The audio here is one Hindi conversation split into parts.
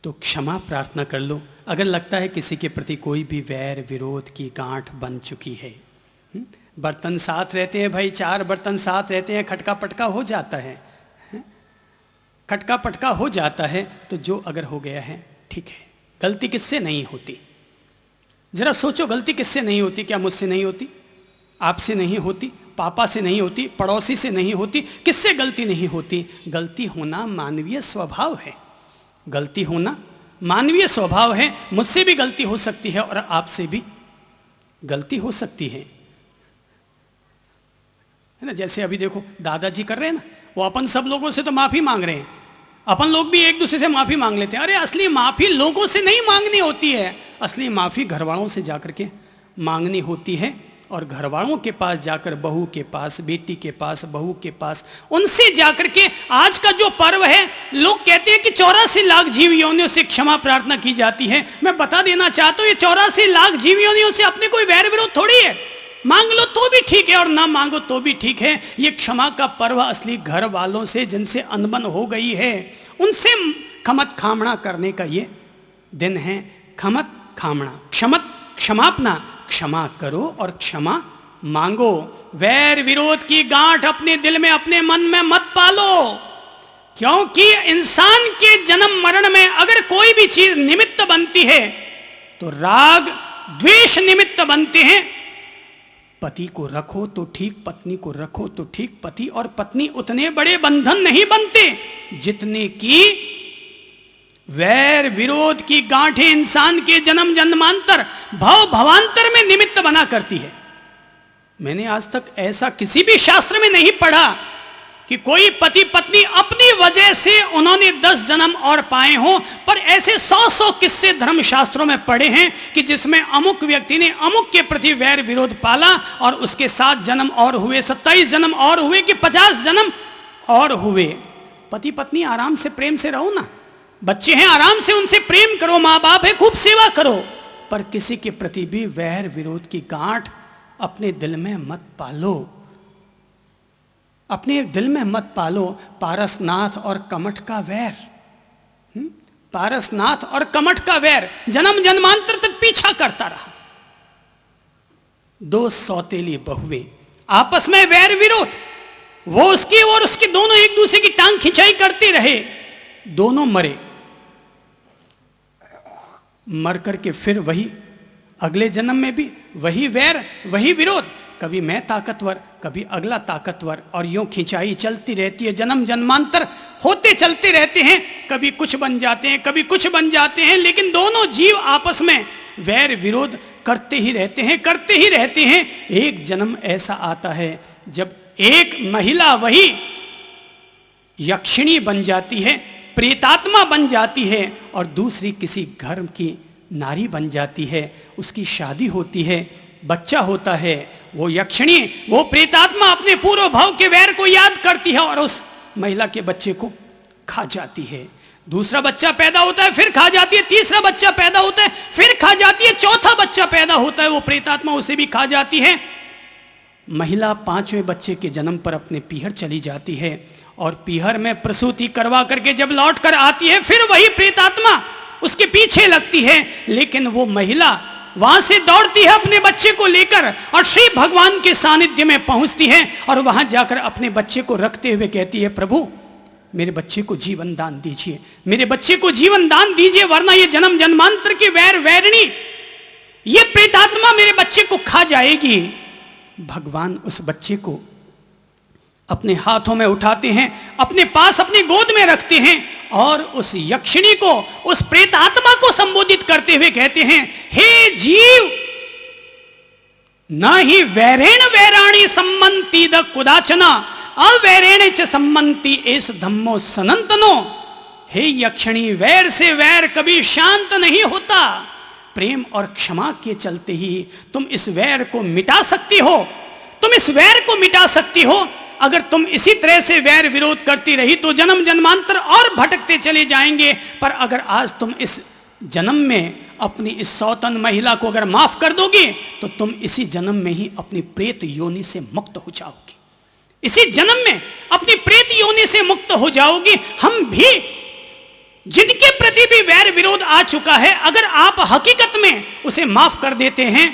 तो क्षमा प्रार्थना कर लो। अगर लगता है किसी के प्रति कोई भी वैर विरोध की गांठ बन चुकी है, बर्तन साथ रहते हैं भाई, 4 बर्तन साथ रहते हैं, खटका पटका हो जाता है, खटका पटका हो जाता है, तो जो अगर हो गया है ठीक है। गलती किससे नहीं होती? जरा सोचो, गलती किससे नहीं होती? क्या मुझसे नहीं होती? आपसे नहीं होती? पापा से नहीं होती? पड़ोसी से नहीं होती? किससे गलती नहीं होती? गलती होना मानवीय स्वभाव है। गलती होना मानवीय स्वभाव है। मुझसे भी गलती हो सकती है और आपसे भी गलती हो सकती है ना। जैसे अभी देखो दादाजी कर रहे हैं ना, वो अपन सब लोगों से तो माफी मांग रहे हैं, अपन लोग भी एक दूसरे से माफी मांग लेते हैं। अरे असली माफी लोगों से नहीं मांगनी होती है, असली माफी घरवालों से जाकर के मांगनी होती है। और घरवालों के पास जाकर, बहू के पास, बेटी के पास, बहू के पास, उनसे जाकर के आज का जो पर्व है, लोग कहते हैं कि 84 लाख जीव योनियों से क्षमा प्रार्थना की जाती है। मैं बता देना चाहता हूं, ये 84 लाख जीव योनियों से अपने कोई वैर विरोध थोड़ी है। मांग लो तो भी ठीक है और ना मांगो तो भी ठीक है। ये क्षमा का पर्व असली घर वालों से जिनसे अनबन हो गई है, उनसे खमत खामना करने का ये दिन है। खमत खामना, क्षमापना, क्षमा करो और क्षमा मांगो। वैर विरोध की गांठ अपने दिल में, अपने मन में मत पालो, क्योंकि इंसान के जन्म मरण में अगर कोई भी चीज निमित्त बनती है तो राग द्वेष निमित्त बनते हैं। पति को रखो तो ठीक, पत्नी को रखो तो ठीक। पति और पत्नी उतने बड़े बंधन नहीं बनते जितने की वैर विरोध की गांठें इंसान के जन्म जन्मांतर, भव भवांतर में निमित्त बना करती है। मैंने आज तक ऐसा किसी भी शास्त्र में नहीं पढ़ा कि कोई पति पत्नी अपनी वजह से उन्होंने 10 जन्म और पाए हों, पर ऐसे 100 किस्से धर्म शास्त्रों में पढ़े हैं कि जिसमें अमुक व्यक्ति ने अमुक के प्रति वैर विरोध पाला और उसके 7 जन्म और हुए, 27 जन्म और हुए, कि 50 जन्म और हुए। पति पत्नी आराम से प्रेम से रहो ना, बच्चे हैं आराम से उनसे प्रेम करो, माँ बाप है खूब सेवा करो, पर किसी के प्रति भी वैर विरोध की गांठ अपने दिल में मत पालो, अपने दिल में मत पालो। पारसनाथ और कमठ का वैर, पारसनाथ और कमठ का वैर जन्म जन्मांतर तक पीछा करता रहा। 2 सौतेली बहुएं, आपस में वैर विरोध, वो उसकी और उसके, दोनों एक दूसरे की टांग खिंचाई करते रहे, दोनों मरे। मर करके फिर वही अगले जन्म में भी वही वैर, वही विरोध, कभी मैं ताकतवर, कभी अगला ताकतवर, और यूं खिंचाई चलती रहती है। जन्म जन्मांतर होते चलते रहते हैं, कभी कुछ बन जाते हैं, कभी कुछ बन जाते हैं, लेकिन दोनों जीव आपस में वैर विरोध करते ही रहते हैं, करते ही रहते हैं। एक जन्म ऐसा आता है जब एक महिला वही यक्षिणी बन जाती है, प्रेतात्मा बन जाती है, और दूसरी किसी घर की नारी बन जाती है। उसकी शादी होती है, बच्चा होता है। वो यक्षिणी, वो प्रेतात्मा अपने पूर्व भाव के वैर को याद करती है और उस महिला के बच्चे को खा जाती है। दूसरा बच्चा पैदा होता है, फिर खा जाती है। तीसरा बच्चा पैदा होता है, फिर खा जाती है। चौथा बच्चा पैदा होता है, वो प्रेतात्मा उसे भी खा जाती है। महिला 5वें बच्चे के जन्म पर अपने पीहर चली जाती है और पीहर में प्रसूति करवा करके जब लौट कर आती है, फिर वही प्रेतात्मा उसके पीछे लगती है। लेकिन वो महिला वहां से दौड़ती है अपने बच्चे को लेकर और श्री भगवान के सानिध्य में पहुंचती है और वहां जाकर अपने बच्चे को रखते हुए कहती है, प्रभु मेरे बच्चे को जीवन दान दीजिए, मेरे बच्चे को जीवन दान दीजिए, वरना ये जन्म जन्मांतर की वैर वैरिणी, ये प्रेतात्मा मेरे बच्चे को खा जाएगी। भगवान उस बच्चे को अपने हाथों में उठाते हैं, अपने पास अपनी गोद में रखते हैं और उस यक्षिणी को, उस प्रेतात्मा को संबोधित करते हुए कहते हैं, हे जीव, न ही वैरेण वैराणी सम्मंति द कुदाचना अवैरेण च सम्मंति एस धम्मो सनंतनो। हे यक्षिणी, वैर से वैर कभी शांत नहीं होता। प्रेम और क्षमा के चलते ही तुम इस वैर को मिटा सकती हो, तुम इस वैर को मिटा सकती हो। अगर तुम इसी तरह से वैर विरोध करती रही तो जन्म जन्मांतर और भटकते चले जाएंगे। पर अगर आज तुम इस जन्म में अपनी इस सौतन महिला को अगर माफ कर दोगे तो तुम इसी जन्म में ही अपनी प्रेत योनि से मुक्त हो जाओगे, इसी जन्म में अपनी प्रेत योनि से मुक्त हो जाओगी। हम भी जिनके प्रति भी वैर विरोध आ चुका है, अगर आप हकीकत में उसे माफ कर देते हैं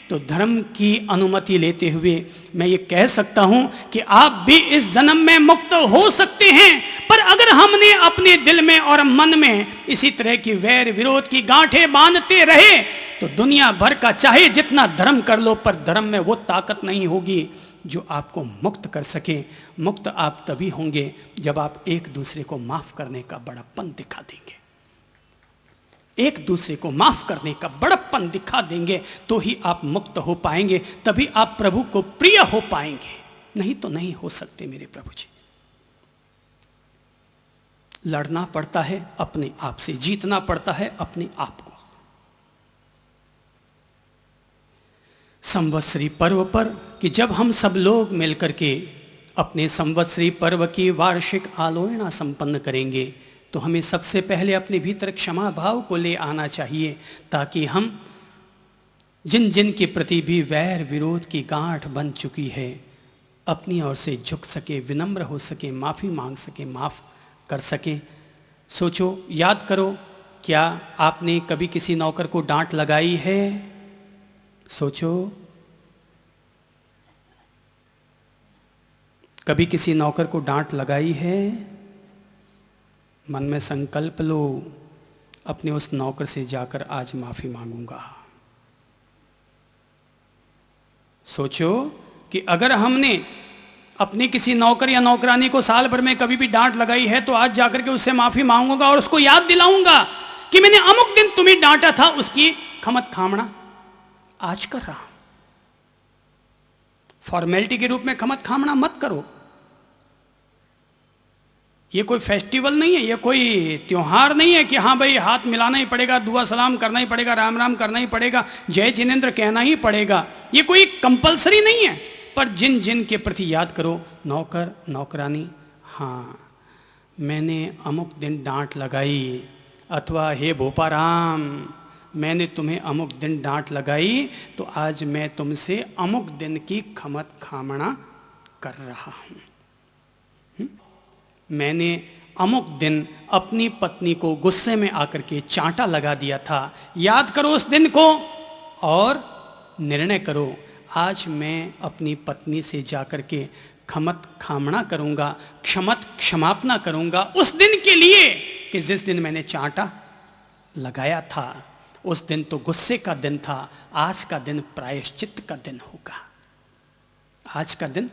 तो धर्म की अनुमति लेते हुए मैं ये कह सकता हूं कि आप भी इस जन्म में मुक्त हो सकते हैं। पर अगर हमने अपने दिल में और मन में इसी तरह की वैर विरोध की गांठें बांधते रहे तो दुनिया भर का चाहे जितना धर्म कर लो, पर धर्म में वो ताकत नहीं होगी जो आपको मुक्त कर सके। मुक्त आप तभी होंगे जब आप एक दूसरे को माफ करने का बड़प्पन दिखा देंगे। एक दूसरे को माफ करने का बड़प्पन दिखा देंगे तो ही आप मुक्त हो पाएंगे, तभी आप प्रभु को प्रिय हो पाएंगे, नहीं तो नहीं हो सकते मेरे प्रभु जी। लड़ना पड़ता है अपने आप से, जीतना पड़ता है अपने आप को। संवत्सरी पर्व पर कि जब हम सब लोग मिलकर के अपने संवत्सरी पर्व की वार्षिक आलोचना संपन्न करेंगे तो हमें सबसे पहले अपने भीतर क्षमा भाव को ले आना चाहिए, ताकि हम जिन जिन के प्रति भी वैर विरोध की गांठ बन चुकी है अपनी ओर से झुक सके, विनम्र हो सके, माफ़ी मांग सके, माफ़ कर सके। सोचो, याद करो, क्या आपने कभी किसी नौकर को डांट लगाई है? सोचो, कभी किसी नौकर को डांट लगाई है? मन में संकल्प लो, अपने उस नौकर से जाकर आज माफी मांगूंगा। सोचो कि अगर हमने अपने किसी नौकर या नौकरानी को साल भर में कभी भी डांट लगाई है तो आज जाकर के उससे माफी मांगूंगा और उसको याद दिलाऊंगा कि मैंने अमुक दिन तुम्हें डांटा था, उसकी खमत खामना आज कर रहा हूं। फॉर्मेलिटी के रूप में खमत खामना मत करो। ये कोई फेस्टिवल नहीं है, ये कोई त्योहार नहीं है कि हाँ भाई हाथ मिलाना ही पड़ेगा, दुआ सलाम करना ही पड़ेगा, राम राम करना ही पड़ेगा, जय जिनेंद्र कहना ही पड़ेगा। ये कोई कंपलसरी नहीं है। पर जिन जिन के प्रति याद करो, नौकर नौकरानी, हाँ मैंने अमुक दिन डांट लगाई, अथवा हे भोपाराम मैंने तुम्हें अमुक दिन डांट लगाई तो आज मैं तुमसे अमुक दिन की खमत खामना कर रहा हूं। मैंने अमुक दिन अपनी पत्नी को गुस्से में आकर के चांटा लगा दिया था, याद करो उस दिन को और निर्णय करो, आज मैं अपनी पत्नी से जाकर के खमत खामना करूंगा, क्षमापना करूंगा उस दिन के लिए कि जिस दिन मैंने चांटा लगाया था। उस दिन तो गुस्से का दिन था, आज का दिन प्रायश्चित का दिन होगा। आज का दिन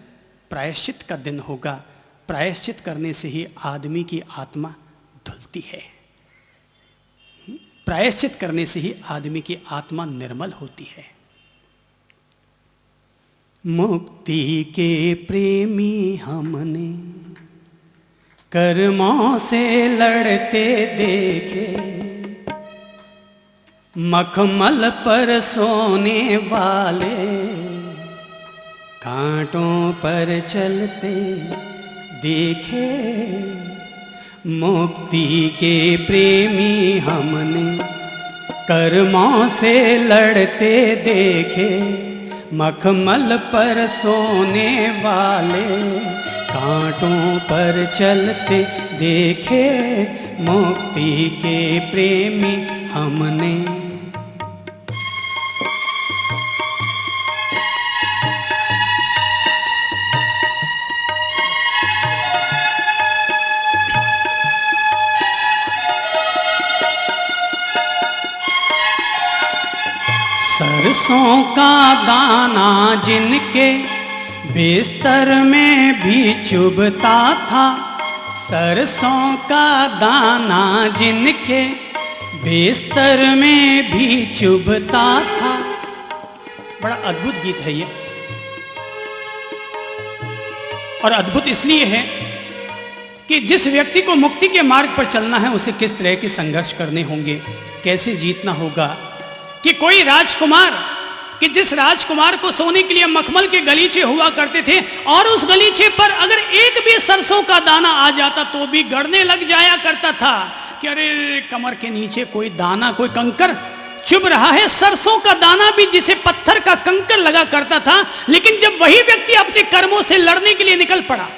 प्रायश्चित का दिन होगा। प्रायश्चित करने से ही आदमी की आत्मा धुलती है। प्रायश्चित करने से ही आदमी की आत्मा निर्मल होती है। मुक्ति के प्रेमी हमने कर्मों से लड़ते देखे, मखमल पर सोने वाले कांटों पर चलते देखे। मुक्ति के प्रेमी हमने कर्मों से लड़ते देखे, मखमल पर सोने वाले कांटों पर चलते देखे। मुक्ति के प्रेमी हमने। सरसों का दाना जिनके बिस्तर में भी चुभता था, सरसों का दाना जिनके बिस्तर में भी चुभता था। बड़ा अद्भुत गीत है ये, और अद्भुत इसलिए है कि जिस व्यक्ति को मुक्ति के मार्ग पर चलना है उसे किस तरह के संघर्ष करने होंगे, कैसे जीतना होगा। कि कोई राजकुमार, कि जिस राजकुमार को सोने के लिए मखमल के गलीचे हुआ करते थे और उस गलीचे पर अगर एक भी सरसों का दाना आ जाता तो भी गड़ने लग जाया करता था कि अरे कमर के नीचे कोई दाना, कोई कंकर चुभ रहा है। सरसों का दाना भी जिसे पत्थर का कंकर लगा करता था। लेकिन जब वही व्यक्ति अपने कर्मों से लड़ने के लिए निकल पड़ा,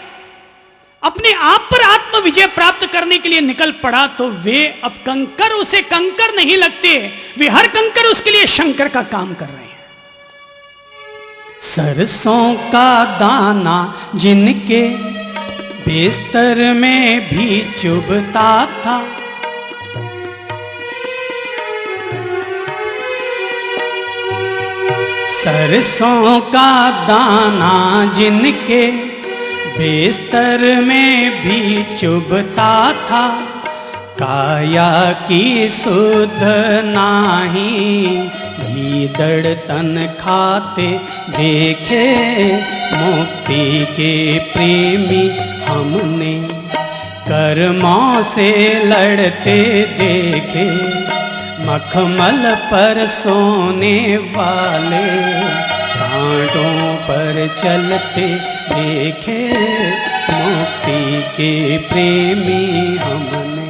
अपने आप पर आत्म विजय प्राप्त करने के लिए निकल पड़ा तो वे अब कंकर उसे कंकर नहीं लगते, वे हर कंकर उसके लिए शंकर का काम कर रहे हैं। सरसों का दाना जिनके बिस्तर में भी चुभता था, सरसों का दाना जिनके बिस्तर में भी चुभता था, काया की सुध नाही गीदड़ तन खाते देखे, मुक्ति के प्रेमी हमने कर्मों से लड़ते देखे, मखमल पर सोने वाले कांटों पर चलते देखे, मुक्ति के प्रेमी हमने।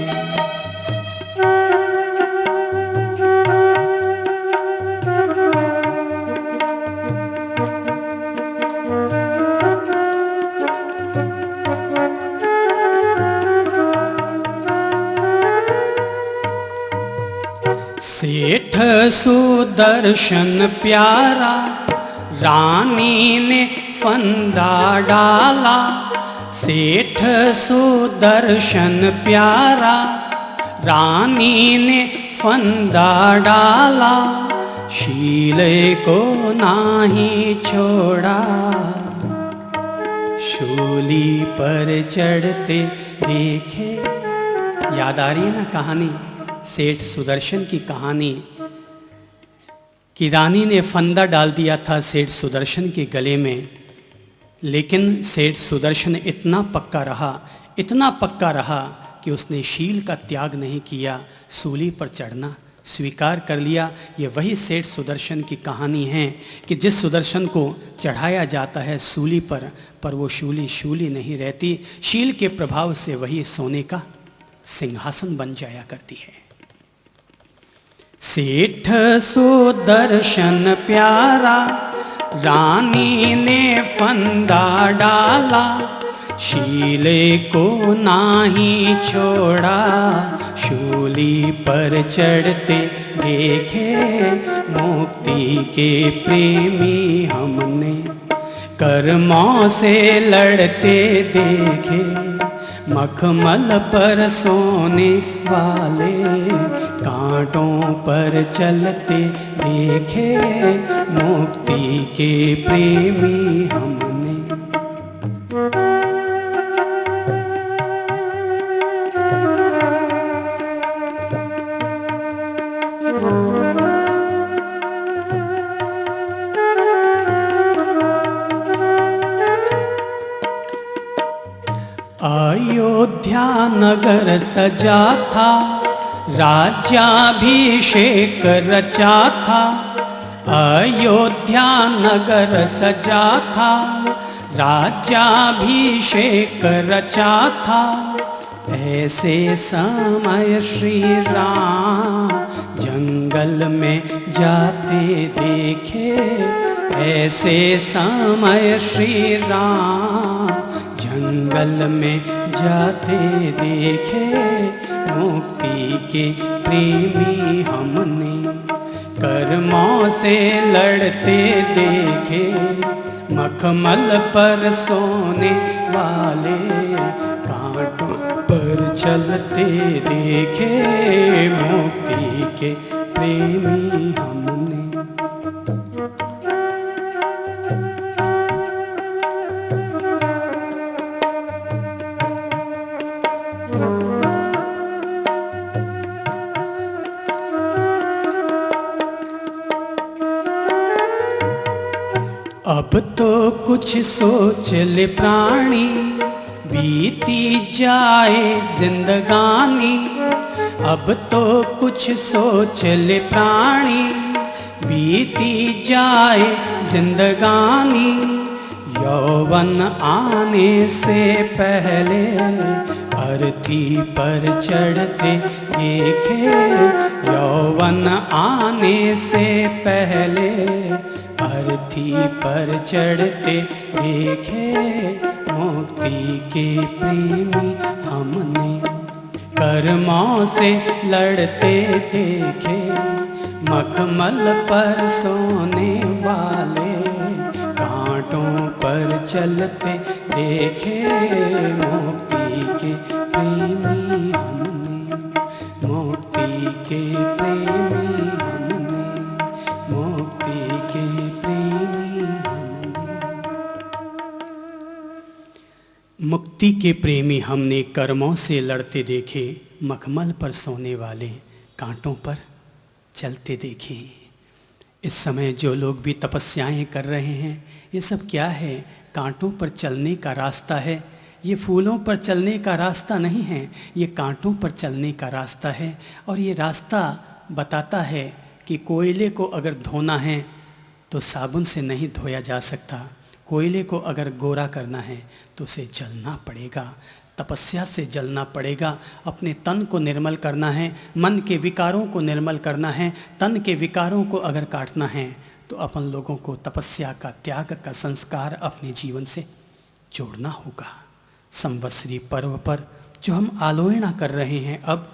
सेठ सुदर्शन प्यारा रानी ने फंदा डाला, सेठ सुदर्शन प्यारा रानी ने फंदा डाला, शीले को नाही छोड़ा, शूली पर चढ़ते देखे। याद आ रही है ना कहानी, सेठ सुदर्शन की कहानी कि रानी ने फंदा डाल दिया था सेठ सुदर्शन के गले में, लेकिन सेठ सुदर्शन इतना पक्का रहा कि उसने शील का त्याग नहीं किया, सूली पर चढ़ना स्वीकार कर लिया। ये वही सेठ सुदर्शन की कहानी है कि जिस सुदर्शन को चढ़ाया जाता है सूली पर वो शूली नहीं रहती, शील के प्रभाव से वही सोने का सिंहासन बन जाया करती है। सेठ सुदर्शन प्यारा रानी ने फंदा डाला, शीले को नाही छोड़ा, शूली पर चढ़ते देखे, मुक्ति के प्रेमी हमने कर्मों से लड़ते देखे, मखमल पर सोने वाले कांटों पर चलते देखे, मुक्ति के प्रेमी हमने। अयोध्या नगर सजा था, राज्याभिषेक रचा था, अयोध्या नगर सजा था, राज्याभिषेक रचा था, ऐसे समय श्री राम जंगल में जाते देखे, ऐसे समय श्री राम जंगल में जाते देखे, मुक्ति के प्रेमी हमने कर्मों से लड़ते देखे, मखमल पर सोने वाले कांटों पर चलते देखे, मुक्ति के प्रेमी हमने। अब तो कुछ सोच ले प्राणी, बीती जाए जिंदगानी, अब तो कुछ सोच ले प्राणी, बीती जाए जिंदगानी, यौवन आने से पहले अर्थी पर चढ़ते देखे, यौवन आने से पहले अर्थी पर चढ़ते देखे, मुक्ति के प्रेमी हमने कर्मों से लड़ते देखे, मखमल पर सोने वाले कांटों पर चलते देखे। मुक्ति के प्रेमी हमने, मुक्ति के प्रेमी हमने, मुक्ति के प्रेमी हमने। मुक्ति के प्रेमी हमने कर्मों से लड़ते देखे, मखमल पर सोने वाले कांटों पर चलते देखे। इस समय जो लोग भी तपस्याएं कर रहे हैं, ये सब क्या है? कांटों पर चलने का रास्ता है। ये फूलों पर चलने का रास्ता नहीं है, ये कांटों पर चलने का रास्ता है। और ये रास्ता बताता है कि कोयले को अगर धोना है तो साबुन से नहीं धोया जा सकता। कोयले को अगर गोरा करना है तो उसे जलना पड़ेगा, तपस्या से जलना पड़ेगा। अपने तन को निर्मल करना है, मन के विकारों को निर्मल करना है। तन के विकारों को अगर काटना है तो अपन लोगों को तपस्या का, त्याग का संस्कार अपने जीवन से जोड़ना होगा। संवत्सरी पर्व पर जो हम आलोयना कर रहे हैं, अब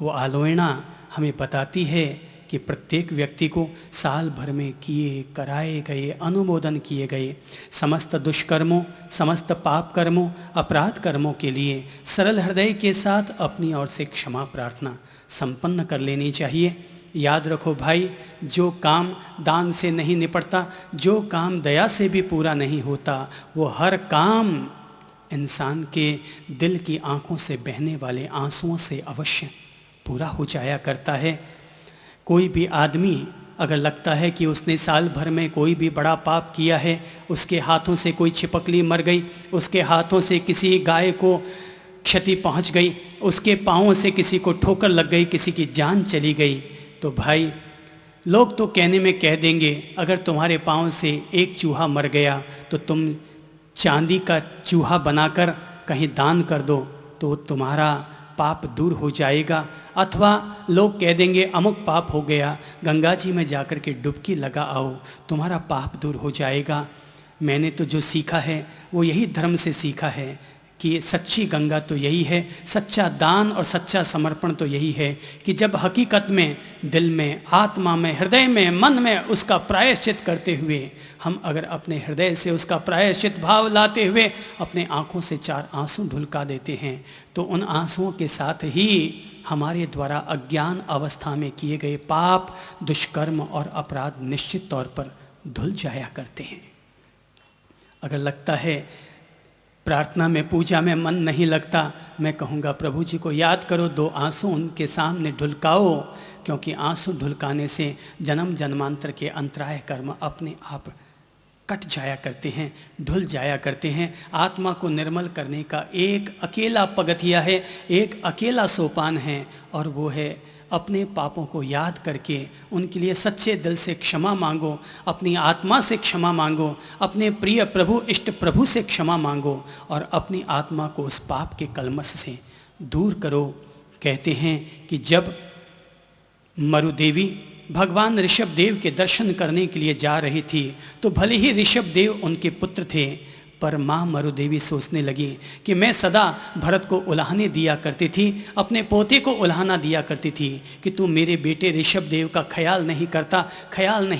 वो आलोयना हमें बताती है कि प्रत्येक व्यक्ति को साल भर में किए कराए गए, अनुमोदन किए गए समस्त दुष्कर्मों, समस्त पाप कर्मों, अपराध कर्मों के लिए सरल हृदय के साथ अपनी ओर से क्षमा प्रार्थना संपन्न कर लेनी चाहिए। याद रखो भाई, जो काम दान से नहीं निपटता, जो काम दया से भी पूरा नहीं होता, वो हर काम इंसान के दिल की आंखों से बहने वाले आंसुओं से अवश्य पूरा हो जाया करता है। कोई भी आदमी अगर लगता है कि उसने साल भर में कोई भी बड़ा पाप किया है, उसके हाथों से कोई छिपकली मर गई, उसके हाथों से किसी गाय को क्षति पहुंच गई, उसके पाँवों से किसी को ठोकर लग गई, किसी की जान चली गई, तो भाई लोग तो कहने में कह देंगे अगर तुम्हारे पाँव से एक चूहा मर गया तो तुम चांदी का चूहा बनाकर कहीं दान कर दो तो तुम्हारा पाप दूर हो जाएगा। अथवा लोग कह देंगे अमुक पाप हो गया, गंगा जी में जाकर के डुबकी लगा आओ, तुम्हारा पाप दूर हो जाएगा। मैंने तो जो सीखा है वो यही धर्म से सीखा है कि सच्ची गंगा तो यही है, सच्चा दान और सच्चा समर्पण तो यही है कि जब हकीकत में दिल में, आत्मा में, हृदय में, मन में उसका प्रायश्चित करते हुए हम अगर अपने हृदय से उसका प्रायश्चित भाव लाते हुए अपने आँखों से 4 आंसू ढुलका देते हैं तो उन आंसुओं के साथ ही हमारे द्वारा अज्ञान अवस्था में किए गए पाप, दुष्कर्म और अपराध निश्चित तौर पर धुल जाया करते हैं। अगर लगता है प्रार्थना में, पूजा में मन नहीं लगता, मैं कहूँगा प्रभु जी को याद करो, 2 आंसू उनके सामने ढुलकाओ, क्योंकि आंसू ढुलकाने से जन्म जन्मांतर के अंतराय कर्म अपने आप कट जाया करते हैं, धुल जाया करते हैं। आत्मा को निर्मल करने का एक अकेला पगथिया है, एक अकेला सोपान है, और वो है अपने पापों को याद करके उनके लिए सच्चे दिल से क्षमा मांगो, अपनी आत्मा से क्षमा मांगो, अपने प्रिय प्रभु इष्ट प्रभु से क्षमा मांगो और अपनी आत्मा को उस पाप के कलमश से दूर करो। कहते हैं कि जब मरुदेवी भगवान ऋषभदेव के दर्शन करने के लिए जा रही थी तो भले ही ऋषभदेव उनके पुत्र थे, पर माँ मरुदेवी सोचने लगी कि मैं सदा भरत को उलाहने दिया करती थी, अपने पोते को उलाहना दिया करती थी कि तू मेरे बेटे ऋषभदेव का ख्याल नहीं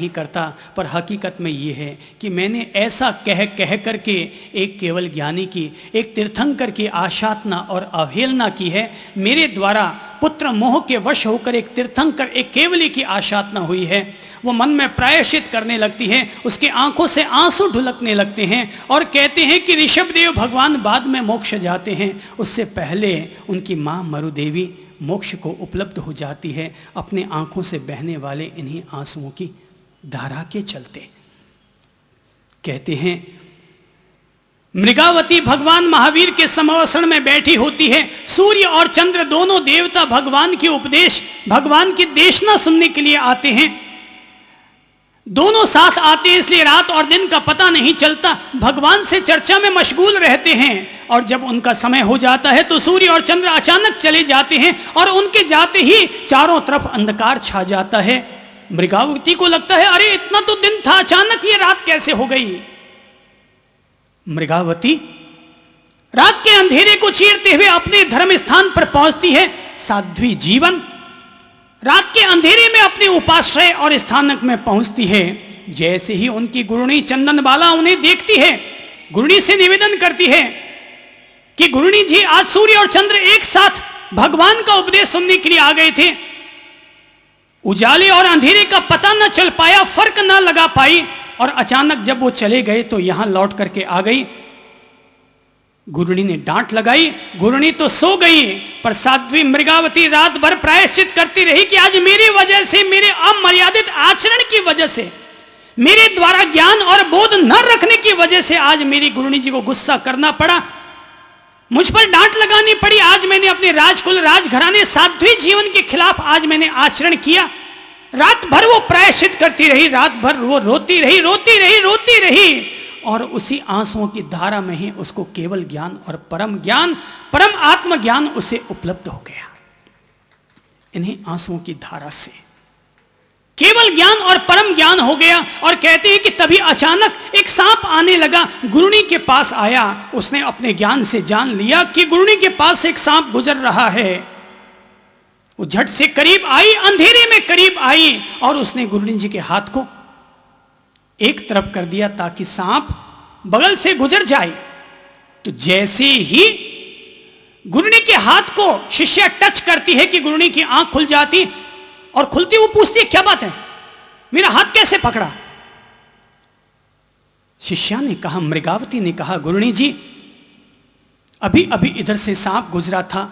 करता। पर हकीकत में ये है कि मैंने ऐसा कह करके एक केवल ज्ञानी की, एक तीर्थंकर की आशातना और अवहेलना की है। मेरे द्वारा पुत्र मोह के वश होकर एक तीर्थंकर, एक केवली की आशातना हुई है। वो मन में प्रायश्चित करने लगती है, उसकी आंखों से आंसू ढुलकने लगते हैं और कहते हैं कि ऋषभदेव भगवान बाद में मोक्ष जाते हैं, उससे पहले उनकी माँ मरुदेवी मोक्ष को उपलब्ध हो जाती है अपने आंखों से बहने वाले इन्हीं आंसुओं की धारा के चलते। कहते हैं मृगावती भगवान महावीर के समवसन में बैठी होती है, सूर्य और चंद्र दोनों देवता भगवान की उपदेश, भगवान की देशना सुनने के लिए आते हैं। दोनों साथ आते हैं, इसलिए रात और दिन का पता नहीं चलता, भगवान से चर्चा में मशगूल रहते हैं। और जब उनका समय हो जाता है तो सूर्य और चंद्र अचानक चले जाते हैं और उनके जाते ही चारों तरफ अंधकार छा जाता है। मृगावती को लगता है अरे इतना तो दिन था, अचानक ये रात कैसे हो गई। मृगावती रात के अंधेरे को चीरते हुए अपने धर्म स्थान पर पहुंचती है साध्वी जीवन। रात के अंधेरे में अपने उपाश्रय और स्थानक में पहुंचती है। जैसे ही उनकी गुरुणी चंदनबाला उन्हें देखती है, गुरुणी से निवेदन करती है कि गुरुणी जी, आज सूर्य और चंद्र एक साथ भगवान का उपदेश सुनने के लिए आ गए थे। उजाले और अंधेरे का पता न चल पाया, फर्क न लगा पाई, और अचानक जब वो चले गए तो यहां लौट करके आ गई। गुरुणी ने डांट लगाई। गुरुणी तो सो गई, पर साध्वी मृगावती रात भर प्रायश्चित करती रही कि आज मेरी वजह से, मेरे अमर्यादित आचरण की वजह से, मेरे द्वारा ज्ञान और बोध न रखने की वजह से आज मेरी गुरुणी जी को गुस्सा करना पड़ा, मुझ पर डांट लगानी पड़ी। आज मैंने अपने राजकुल, राजघराने, साध्वी जीवन के खिलाफ आज मैंने आचरण किया। रात भर वो प्रायश्चित करती रही, रात भर वो रोती रही, रोती रही, रोती रही, और उसी आंसुओं की धारा में ही उसको केवल ज्ञान और परम ज्ञान, परम आत्मज्ञान उसे उपलब्ध हो गया। इन्हीं आंसुओं की धारा से केवल ज्ञान और परम ज्ञान हो गया। और कहते हैं कि तभी अचानक एक सांप आने लगा, गुरुणी के पास आया। उसने अपने ज्ञान से जान लिया कि गुरुणी के पास एक सांप गुजर रहा है। वो झट से करीब आई, अंधेरे में करीब आई, और उसने गुरुणी जी के हाथ को एक तरफ कर दिया ताकि सांप बगल से गुजर जाए। तो जैसे ही गुरुणी के हाथ को शिष्या टच करती है कि गुरुणी की आंख खुल जाती, और खुलती वो पूछती है, क्या बात है, मेरा हाथ कैसे पकड़ा? शिष्या ने कहा, मृगावती ने कहा, गुरुणी जी, अभी अभी इधर से सांप गुजरा था,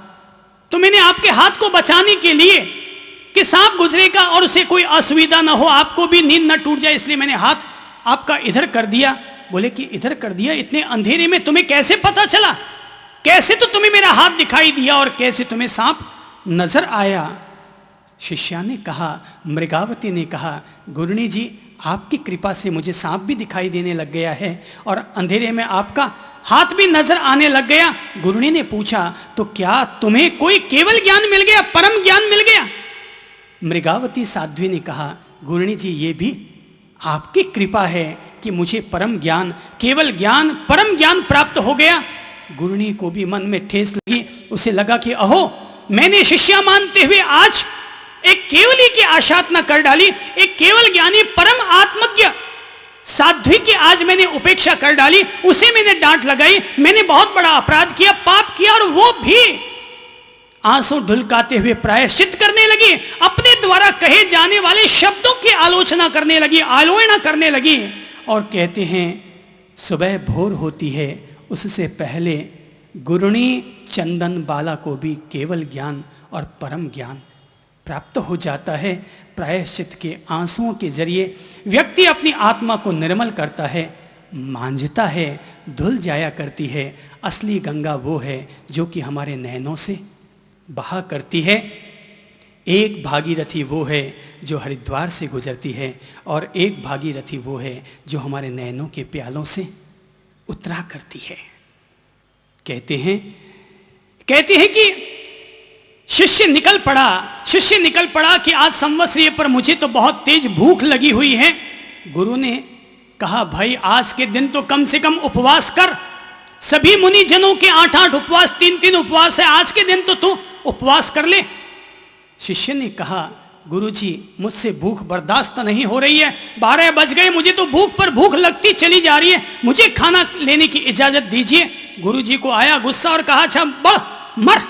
तो मैंने आपके हाथ को बचाने के लिए कि सांप गुजरेगा और उसे कोई असुविधा ना हो, आपको भी नींद ना टूट जाए, इसलिए मैंने हाथ आपका इधर कर दिया। बोले कि इधर कर दिया? इतने अंधेरे में तुम्हें कैसे पता चला? कैसे तो तुम्हें मेरा हाथ दिखाई दिया और कैसे तुम्हें सांप नजर आया? शिष्या ने कहा, मृगावती ने कहा, गुरुणी जी, आपकी कृपा से मुझे सांप भी दिखाई देने लग गया है और अंधेरे में आपका हाथ भी नजर आने लग गया। गुरुणी ने पूछा, तो क्या तुम्हें कोई केवल ज्ञान मिल गया, परम ज्ञान मिल गया? मृगावती साध्वी ने कहा, गुरुणी जी, ये भी आपकी कृपा है कि मुझे परम ज्ञान, केवल ज्ञान, परम ज्ञान प्राप्त हो गया। गुरुणी को भी मन में ठेस लगी। उसे लगा कि अहो, मैंने शिष्या मानते हुए आज एक केवली की आशातना कर डाली, एक केवल ज्ञानी परम आत्मज्ञ साध्वी की आज मैंने उपेक्षा कर डाली, उसे मैंने डांट लगाई, मैंने बहुत बड़ा अपराध किया, पाप किया। और वो भी आंसू ढुलकाते हुए प्रायश्चित करने लगी, अपने द्वारा कहे जाने वाले शब्दों की आलोचना करने लगी, आलोचना करने लगी। और कहते हैं, सुबह भोर होती है, उससे पहले गुरुणी चंदनबाला को भी केवल ज्ञान और परम ज्ञान प्राप्त हो जाता है। प्रायश्चित के आंसुओं के जरिए व्यक्ति अपनी आत्मा को निर्मल करता है, मांझता है, धुल जाया करती है। असली गंगा वो है जो कि हमारे नैनों से बहा करती है। एक भागीरथी वो है जो हरिद्वार से गुजरती है, और एक भागीरथी वो है जो हमारे नैनों के प्यालों से उतरा करती है। कहते हैं कि शिष्य निकल पड़ा कि आज संवत्सरीय पर मुझे तो बहुत तेज भूख लगी हुई है। गुरु ने कहा, भाई आज के दिन तो कम से कम उपवास कर। सभी मुनि जनों के 8-8 उपवास, 3-3 उपवास है, आज के दिन तो तू उपवास कर ले। शिष्य ने कहा, गुरुजी, मुझसे भूख बर्दाश्त नहीं हो रही है, 12 बज गए, मुझे तो भूख पर भूख लगती चली जा रही है, मुझे खाना लेने की इजाजत दीजिए। गुरुजी को आया गुस्सा और कहा, अच्छा बढ़ मर।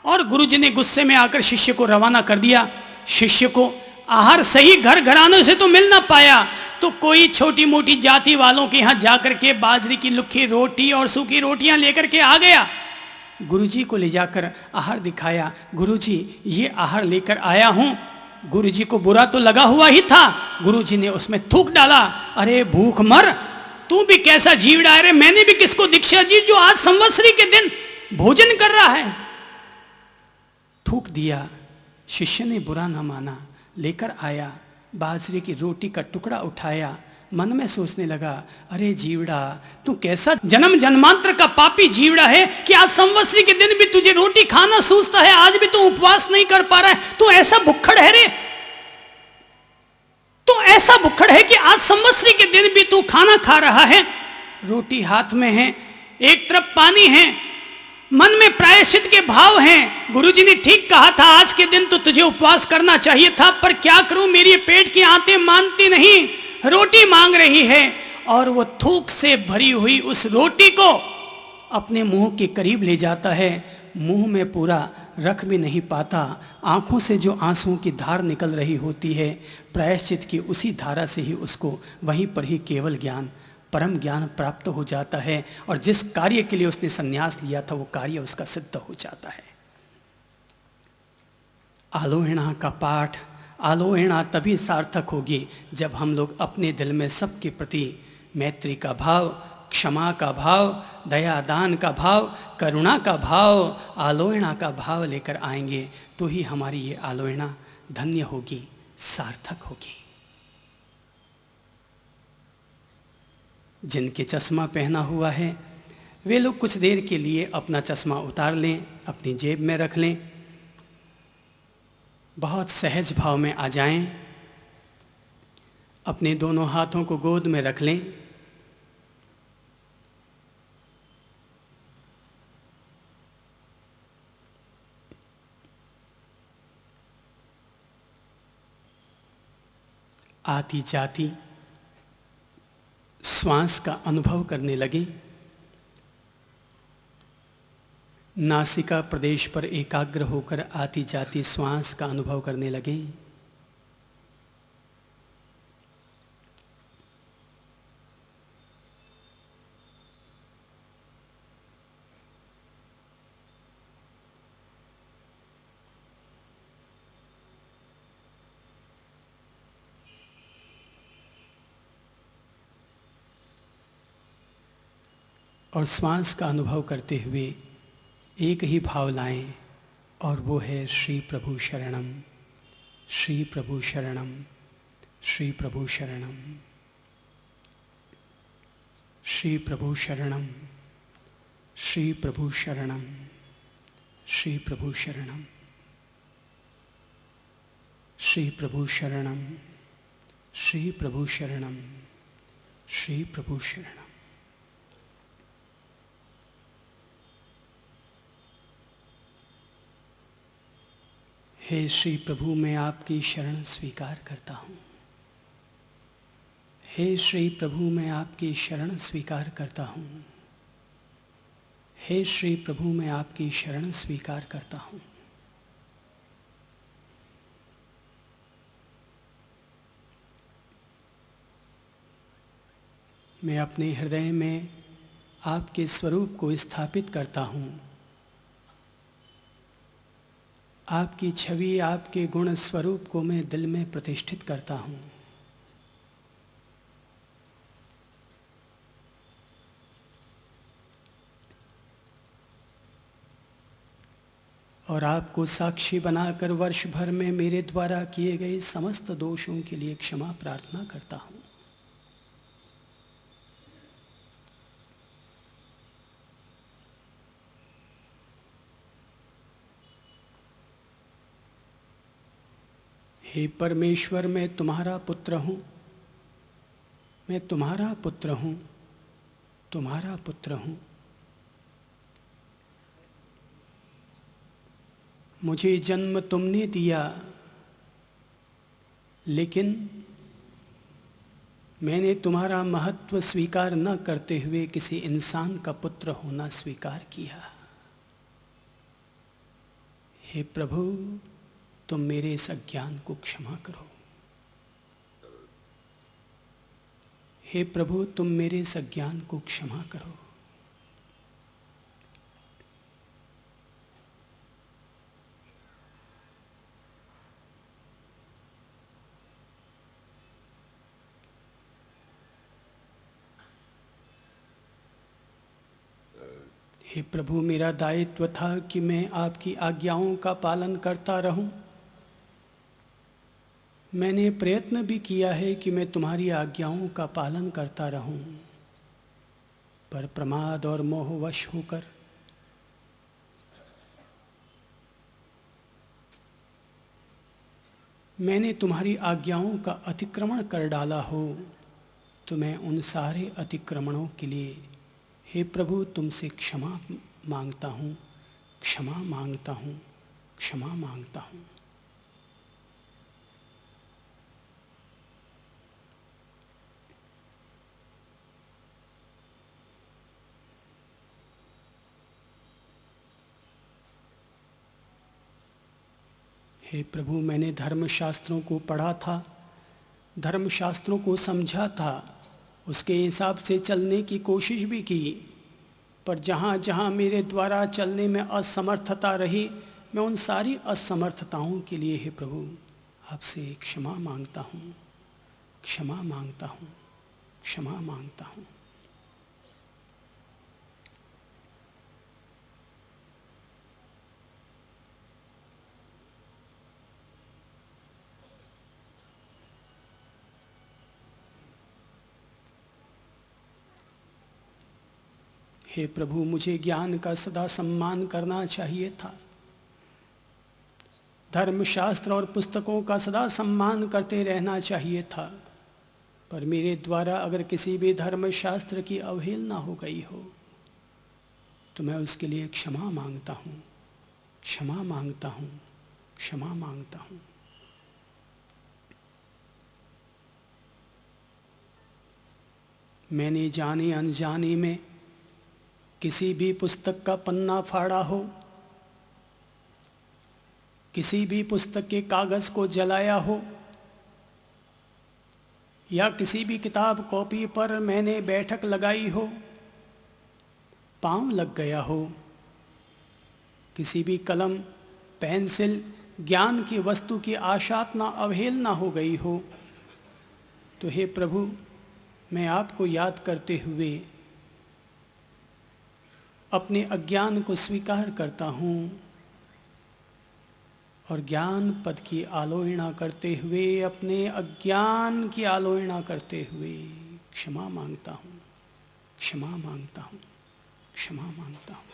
और गुरुजी ने गुस्से में आकर शिष्य को रवाना कर दिया। शिष्य को आहार सही घर घरानों से तो मिल ना पाया, तो कोई छोटी मोटी जाति वालों के यहाँ जाकर के बाजरे की लुक्खी रोटी और सूखी रोटियां लेकर के आ गया। गुरुजी को ले जाकर आहार दिखाया, गुरुजी ये आहार लेकर आया हूं। गुरुजी को बुरा तो लगा हुआ ही था, गुरुजी ने उसमें थूक डाला। अरे भूख मर, तू भी कैसा जीवड़ा है रे, मैंने भी किसको दीक्षा दी जो आज संवत्सरी के दिन भोजन कर रहा है। थूक दिया। शिष्य ने बुरा ना माना, लेकर आया, बाजरे की रोटी का टुकड़ा उठाया, मन में सोचने लगा, अरे जीवड़ा, तू कैसा जन्म जन्मांतर का पापी जीवड़ा है कि आज संवत्सरी के दिन भी तुझे रोटी खाना सूझता है, आज भी तू उपवास नहीं कर पा रहा है। तू ऐसा भुक्खड़ है रे, तू ऐसा भुक्खड़ है कि आज संवत्सरी के दिन भी तू खाना खा रहा है। रोटी हाथ में है, एक तरफ पानी है, मन में प्रायश्चित के भाव हैं। गुरुजी ने ठीक कहा था, आज के दिन तो तुझे उपवास करना चाहिए था, पर क्या करूं, मेरी पेट की आंतें मानती नहीं, रोटी मांग रही है। और वो थूक से भरी हुई उस रोटी को अपने मुंह के करीब ले जाता है, मुंह में पूरा रख भी नहीं पाता, आंखों से जो आंसुओं की धार निकल रही होती है, प्रायश्चित की उसी धारा से ही उसको वहीं पर ही केवल ज्ञान, परम ज्ञान प्राप्त हो जाता है। और जिस कार्य के लिए उसने संन्यास लिया था वो कार्य उसका सिद्ध हो जाता है। आलोहना का पाठ, आलोहना तभी सार्थक होगी जब हम लोग अपने दिल में सबके प्रति मैत्री का भाव, क्षमा का भाव, दया दान का भाव, करुणा का भाव, आलोहना का भाव लेकर आएंगे, तो ही हमारी ये आलोहना धन्य होगी, सार्थक होगी। जिनके चश्मा पहना हुआ है वे लोग कुछ देर के लिए अपना चश्मा उतार लें, अपनी जेब में रख लें, बहुत सहज भाव में आ जाएं, अपने दोनों हाथों को गोद में रख लें, आती जाती श्वास का अनुभव करने लगे। नासिका प्रदेश पर एकाग्र होकर आती जाती श्वास का अनुभव करने लगे। और श्वास का अनुभव करते हुए एक ही भाव लाएं, और वो है श्री प्रभु शरणम, श्री प्रभु शरणम, श्री प्रभु शरणम, श्री प्रभु शरणम, श्री प्रभु शरणम, श्री प्रभु शरणम, श्री प्रभु शरणम, श्री प्रभु शरणम, श्री प्रभु शरणम। हे श्री प्रभु, मैं आपकी शरण स्वीकार करता हूँ। हे श्री प्रभु, मैं आपकी शरण स्वीकार करता हूँ। हे श्री प्रभु, मैं आपकी शरण स्वीकार करता हूँ। मैं अपने हृदय में आपके स्वरूप को स्थापित करता हूँ। आपकी छवि, आपके गुण स्वरूप को मैं दिल में प्रतिष्ठित करता हूँ। और आपको साक्षी बनाकर वर्ष भर में मेरे द्वारा किए गए समस्त दोषों के लिए क्षमा प्रार्थना करता हूँ। हे परमेश्वर, मैं तुम्हारा पुत्र हूँ, मैं तुम्हारा पुत्र हूँ, तुम्हारा पुत्र हूँ। मुझे जन्म तुमने दिया, लेकिन मैंने तुम्हारा महत्व स्वीकार न करते हुए किसी इंसान का पुत्र होना स्वीकार किया। हे प्रभु, तुम मेरे इस अज्ञान को क्षमा करो। हे प्रभु, तुम मेरे इस अज्ञान को क्षमा करो। हे प्रभु, मेरा दायित्व था कि मैं आपकी आज्ञाओं का पालन करता रहूं। मैंने प्रयत्न भी किया है कि मैं तुम्हारी आज्ञाओं का पालन करता रहूं, पर प्रमाद और मोहवश होकर मैंने तुम्हारी आज्ञाओं का अतिक्रमण कर डाला हो, तो मैं उन सारे अतिक्रमणों के लिए हे प्रभु, तुमसे क्षमा मांगता हूँ, क्षमा मांगता हूँ, क्षमा मांगता हूँ। हे प्रभु, मैंने धर्मशास्त्रों को पढ़ा था, धर्मशास्त्रों को समझा था, उसके हिसाब से चलने की कोशिश भी की, पर जहाँ जहाँ मेरे द्वारा चलने में असमर्थता रही, मैं उन सारी असमर्थताओं के लिए हे प्रभु आपसे क्षमा मांगता हूँ, क्षमा मांगता हूँ, क्षमा मांगता हूँ। हे प्रभु, मुझे ज्ञान का सदा सम्मान करना चाहिए था, धर्मशास्त्र और पुस्तकों का सदा सम्मान करते रहना चाहिए था, पर मेरे द्वारा अगर किसी भी धर्मशास्त्र की अवहेलना हो गई हो तो मैं उसके लिए क्षमा मांगता हूँ, क्षमा मांगता हूँ, क्षमा मांगता हूँ। मैंने जाने अनजाने में किसी भी पुस्तक का पन्ना फाड़ा हो, किसी भी पुस्तक के कागज़ को जलाया हो, या किसी भी किताब कॉपी पर मैंने बैठक लगाई हो, पाँव लग गया हो, किसी भी कलम, पेंसिल, ज्ञान की वस्तु की आशातना अवहेलना हो गई हो, तो हे प्रभु, मैं आपको याद करते हुए अपने अज्ञान को स्वीकार करता हूँ और ज्ञान पद की आलोचना करते हुए, अपने अज्ञान की आलोचना करते हुए क्षमा मांगता हूँ, क्षमा मांगता हूँ, क्षमा मांगता हूँ।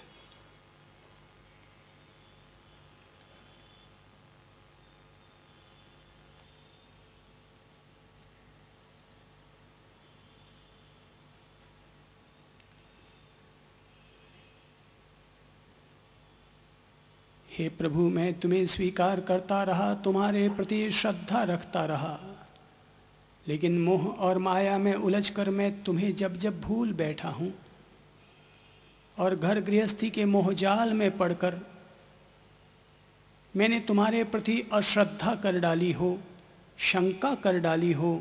हे प्रभु, मैं तुम्हें स्वीकार करता रहा, तुम्हारे प्रति श्रद्धा रखता रहा, लेकिन मोह और माया में उलझकर मैं तुम्हें जब जब भूल बैठा हूँ और घर गृहस्थी के मोहजाल में पड़कर मैंने तुम्हारे प्रति अश्रद्धा कर डाली हो, शंका कर डाली हो,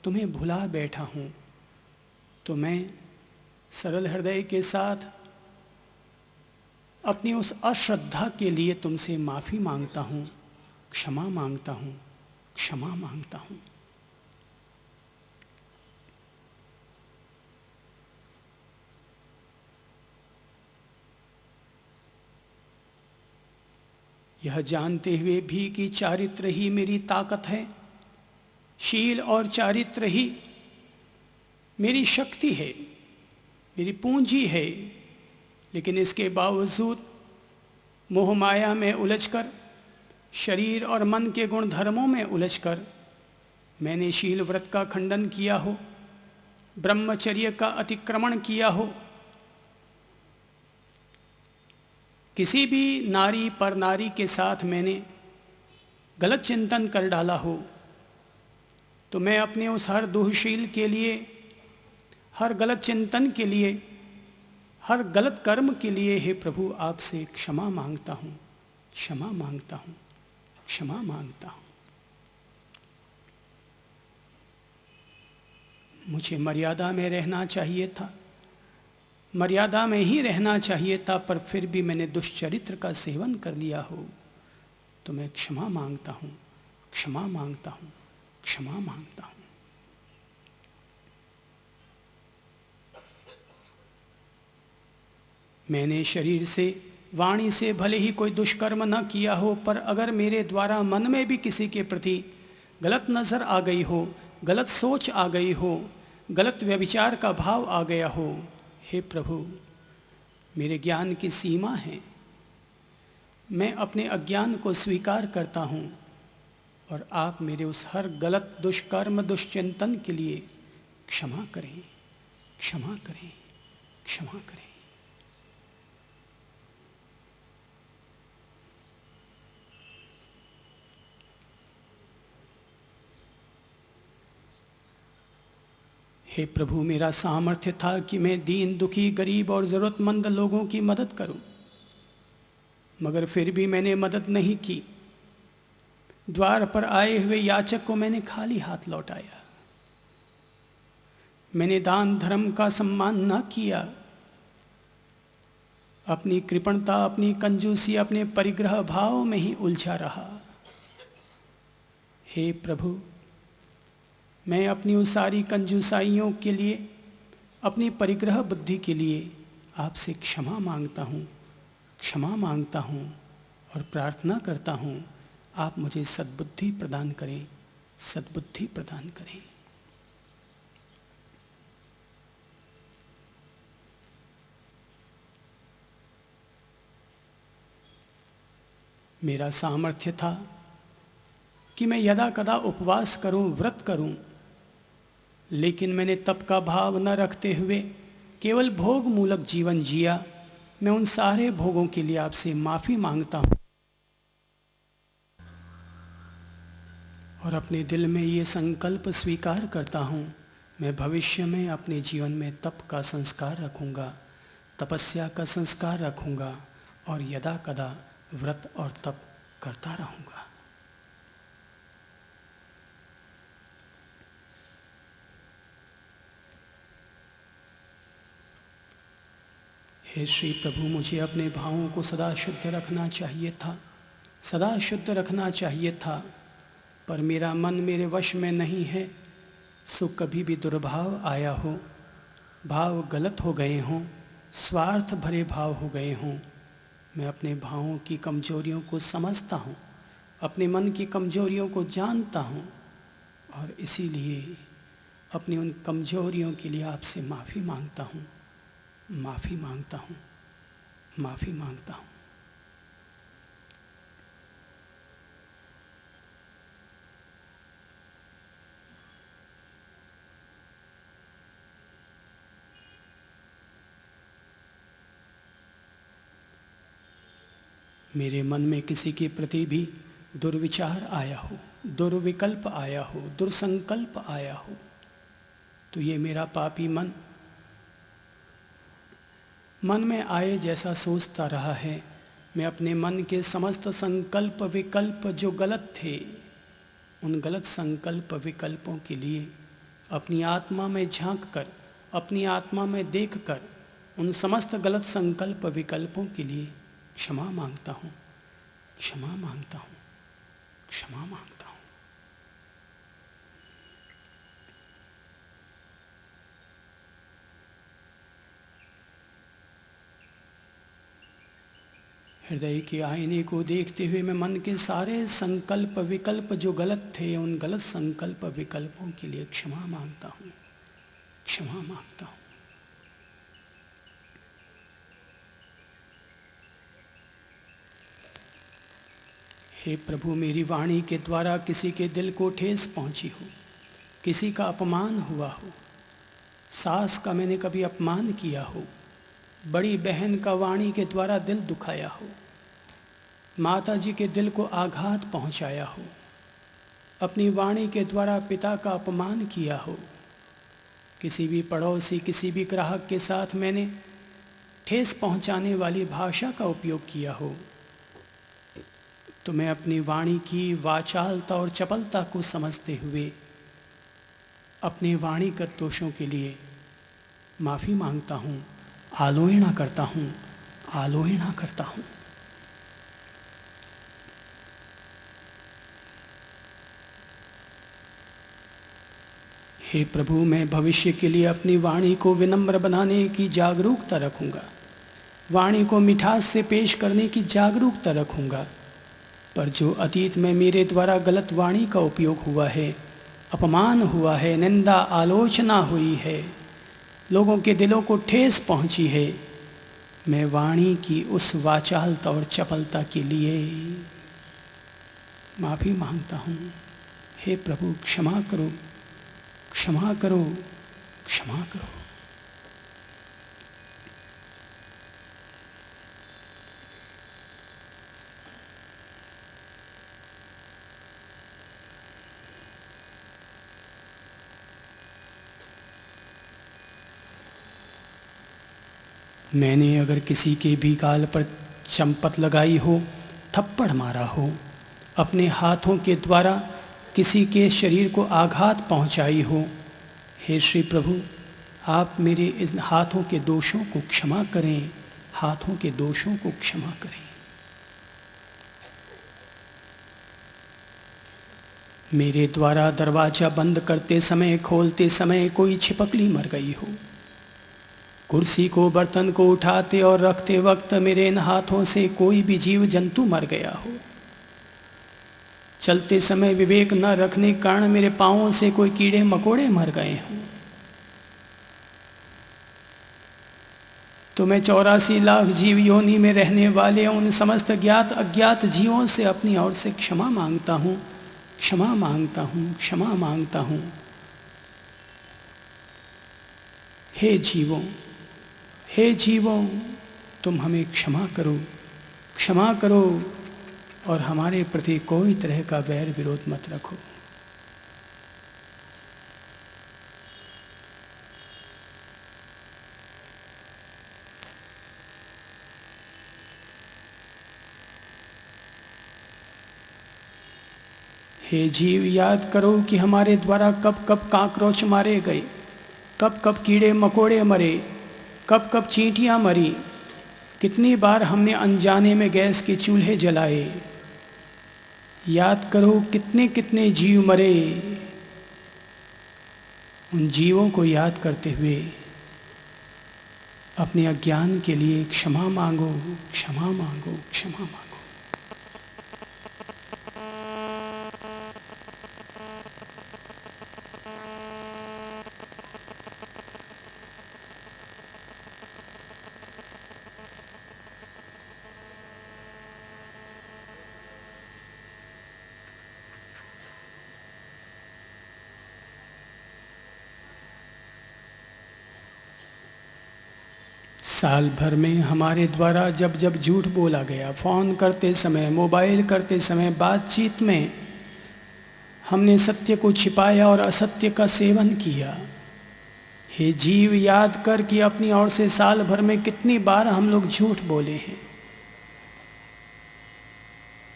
तुम्हें भुला बैठा हूँ, तो मैं सरल हृदय के साथ अपनी उस अश्रद्धा के लिए तुमसे माफ़ी मांगता हूँ, क्षमा मांगता हूँ, क्षमा मांगता हूँ। यह जानते हुए भी कि चारित्र ही मेरी ताकत है, शील और चारित्र ही मेरी शक्ति है, मेरी पूंजी है, लेकिन इसके बावजूद मोह माया में उलझकर, शरीर और मन के गुण धर्मों में उलझकर मैंने शील व्रत का खंडन किया हो, ब्रह्मचर्य का अतिक्रमण किया हो, किसी भी नारी पर नारी के साथ मैंने गलत चिंतन कर डाला हो, तो मैं अपने उस हर दुःशील के लिए, हर गलत चिंतन के लिए, हर गलत कर्म के लिए हे प्रभु आपसे क्षमा मांगता हूँ, क्षमा मांगता हूँ, क्षमा मांगता हूँ। मुझे मर्यादा में रहना चाहिए था, मर्यादा में ही रहना चाहिए था, पर फिर भी मैंने दुष्चरित्र का सेवन कर लिया हो, तो मैं क्षमा मांगता हूँ, क्षमा मांगता हूँ, क्षमा मांगता हूँ। मैंने शरीर से, वाणी से भले ही कोई दुष्कर्म न किया हो, पर अगर मेरे द्वारा मन में भी किसी के प्रति गलत नज़र आ गई हो, गलत सोच आ गई हो, गलत व्यभिचार का भाव आ गया हो, हे प्रभु, मेरे ज्ञान की सीमा है, मैं अपने अज्ञान को स्वीकार करता हूँ और आप मेरे उस हर गलत दुष्कर्म, दुष्चिंतन के लिए क्षमा करें, क्षमा करें, क्षमा करें। हे प्रभु, मेरा सामर्थ्य था कि मैं दीन, दुखी, गरीब और ज़रूरतमंद लोगों की मदद करूं, मगर फिर भी मैंने मदद नहीं की। द्वार पर आए हुए याचक को मैंने खाली हाथ लौटाया। मैंने दान धर्म का सम्मान न किया। अपनी कृपणता, अपनी कंजूसी, अपने परिग्रह भाव में ही उलझा रहा। हे प्रभु, मैं अपनी उस सारी कंजूसाइयों के लिए, अपनी परिग्रह बुद्धि के लिए आपसे क्षमा मांगता हूँ, क्षमा मांगता हूँ और प्रार्थना करता हूँ आप मुझे सद्बुद्धि प्रदान करें, सद्बुद्धि प्रदान करें। मेरा सामर्थ्य था कि मैं यदा कदा उपवास करूं, व्रत करूं, लेकिन मैंने तप का भाव न रखते हुए केवल भोग मूलक जीवन जिया। मैं उन सारे भोगों के लिए आपसे माफ़ी मांगता हूँ और अपने दिल में ये संकल्प स्वीकार करता हूँ, मैं भविष्य में अपने जीवन में तप का संस्कार रखूँगा, तपस्या का संस्कार रखूँगा और यदा कदा व्रत और तप करता रहूँगा। हे श्री प्रभु, मुझे अपने भावों को सदा शुद्ध रखना चाहिए था, सदा शुद्ध रखना चाहिए था, पर मेरा मन मेरे वश में नहीं है। सो कभी भी दुर्भाव आया हो, भाव गलत हो गए हों, स्वार्थ भरे भाव हो गए हों, मैं अपने भावों की कमजोरियों को समझता हूँ, अपने मन की कमजोरियों को जानता हूँ और इसीलिए अपनी उन कमजोरियों के लिए आपसे माफ़ी मांगता हूँ, माफ़ी मांगता हूँ, माफ़ी मांगता हूँ। मेरे मन में किसी के प्रति भी दुर्विचार आया हो, दुर्विकल्प आया हो, दुर्संकल्प आया हो, तो ये मेरा पापी मन में आए जैसा सोचता रहा है। मैं अपने मन के समस्त संकल्प विकल्प जो गलत थे, उन गलत संकल्प विकल्पों के लिए अपनी आत्मा में झांक कर, अपनी आत्मा में देख कर उन समस्त गलत संकल्प विकल्पों के लिए क्षमा मांगता हूँ, क्षमा मांगता हूँ, क्षमा मांगता हूँ। हृदय के आईने को देखते हुए मैं मन के सारे संकल्प विकल्प जो गलत थे, उन गलत संकल्प विकल्पों के लिए क्षमा मांगता हूँ, क्षमा मांगता हूँ। हे प्रभु, मेरी वाणी के द्वारा किसी के दिल को ठेस पहुँची हो, किसी का अपमान हुआ हो, सास का मैंने कभी अपमान किया हो, बड़ी बहन का वाणी के द्वारा दिल दुखाया हो, माता जी के दिल को आघात पहुंचाया हो, अपनी वाणी के द्वारा पिता का अपमान किया हो, किसी भी पड़ोसी, किसी भी ग्राहक के साथ मैंने ठेस पहुंचाने वाली भाषा का उपयोग किया हो, तो मैं अपनी वाणी की वाचालता और चपलता को समझते हुए अपने वाणीगत दोषों के लिए माफ़ी मांगता हूँ, आलोचना करता हूँ, आलोचना करता हूँ। हे प्रभु, मैं भविष्य के लिए अपनी वाणी को विनम्र बनाने की जागरूकता रखूँगा, वाणी को मिठास से पेश करने की जागरूकता रखूँगा, पर जो अतीत में मेरे द्वारा गलत वाणी का उपयोग हुआ है, अपमान हुआ है, निंदा आलोचना हुई है, लोगों के दिलों को ठेस पहुंची है, मैं वाणी की उस वाचालता और चपलता के लिए माफ़ी मांगता हूँ। हे प्रभु, क्षमा करो, क्षमा करो, क्षमा करो। मैंने अगर किसी के भी गाल पर चंपत लगाई हो, थप्पड़ मारा हो, अपने हाथों के द्वारा किसी के शरीर को आघात पहुंचाई हो, हे श्री प्रभु आप मेरे इन हाथों के दोषों को क्षमा करें, हाथों के दोषों को क्षमा करें। मेरे द्वारा दरवाज़ा बंद करते समय, खोलते समय कोई छिपकली मर गई हो, कुर्सी को, बर्तन को उठाते और रखते वक्त मेरे इन हाथों से कोई भी जीव जंतु मर गया हो, चलते समय विवेक न रखने के कारण मेरे पाँवों से कोई कीड़े मकोड़े मर गए हों, तो मैं 84 लाख जीव योनि में रहने वाले उन समस्त ज्ञात अज्ञात जीवों से अपनी ओर से क्षमा मांगता हूँ, क्षमा मांगता हूँ, क्षमा मांगता हूँ। हे जीवों, हे जीवों, तुम हमें क्षमा करो, क्षमा करो और हमारे प्रति कोई तरह का बैर विरोध मत रखो। हे जीव, याद करो कि हमारे द्वारा कब कब काकरोच मारे गए, कब कब कीड़े मकोड़े मरे, कब कब चींटियाँ मरी, कितनी बार हमने अनजाने में गैस के चूल्हे जलाए। याद करो कितने कितने जीव मरे। उन जीवों को याद करते हुए अपने अज्ञान के लिए क्षमा मांगो, क्षमा मांगो, क्षमा मांगो। साल भर में हमारे द्वारा जब जब झूठ बोला गया, फ़ोन करते समय, मोबाइल करते समय, बातचीत में हमने सत्य को छिपाया और असत्य का सेवन किया। हे जीव, याद कर कि अपनी ओर से साल भर में कितनी बार हम लोग झूठ बोले हैं।